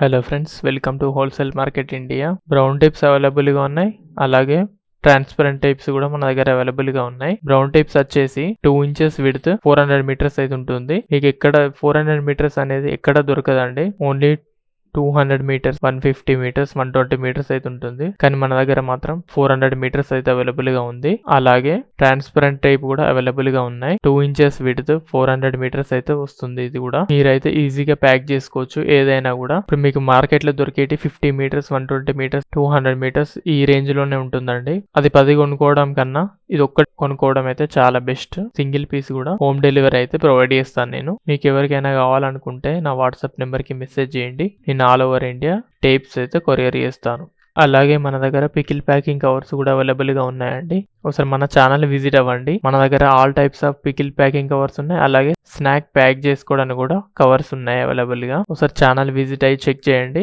Hello friends, welcome to wholesale market India. Brown tapes అవైలబుల్గా ఉన్నాయి, అలాగే ట్రాన్స్పరెంట్ టైప్స్ కూడా మన దగ్గర అవైలబుల్ గా ఉన్నాయి. బ్రౌన్ టైప్స్ వచ్చేసి 2 ఇంచెస్ విడ్త్ 400 మీటర్స్ అయితే ఉంటుంది. మీకు ఎక్కడ 400 మీటర్స్ అనేది ఎక్కడ దొరకదండి. ఓన్లీ 200 మీటర్స్, 150 మీటర్స్, 120 మీటర్స్ అయితే ఉంటుంది. కానీ మన దగ్గర మాత్రం 400 మీటర్స్ అయితే అవైలబుల్ గా ఉంది. అలాగే ట్రాన్స్పరెంట్ టైప్ కూడా అవైలబుల్ గా ఉన్నాయి. 2 ఇంచెస్ విడ్త్ 400 మీటర్స్ అయితే వస్తుంది. ఇది కూడా మీరైతే ఈజీగా ప్యాక్ చేసుకోవచ్చు ఏదైనా కూడా. ఇప్పుడు మీకు మార్కెట్ లో దొరికేటి 50 మీటర్స్, 120 మీటర్స్, 200 మీటర్స్ ఈ రేంజ్ లోనే ఉంటుందండి. అది 10 కొనుక్కోవడం కన్నా ఇది ఒక్కటి కొనుక్కోవడం అయితే చాలా బెస్ట్. సింగిల్ పీస్ కూడా హోమ్ డెలివరీ అయితే ప్రొవైడ్ చేస్తాను నేను. మీకు ఎవరికైనా కావాలనుకుంటే నా వాట్సాప్ నెంబర్ కి మెసేజ్ చేయండి. నేను ఆల్ ఓవర్ ఇండియా టేప్స్ అయితే కొరియర్ చేస్తాను. అలాగే మన దగ్గర పికిల్ ప్యాకింగ్ కవర్స్ కూడా అవైలబుల్ గా ఉన్నాయండి. ఒకసారి మన ఛానల్ విజిట్ అవ్వండి. మన దగ్గర all types of pickle packing covers ఉన్నాయి. అలాగే స్నాక్ ప్యాక్ చేసుకోవడానికి కూడా కవర్స్ ఉన్నాయి అవైలబుల్ గా. ఒకసారి ఛానల్ విజిట్ అయ్యి చెక్ చేయండి.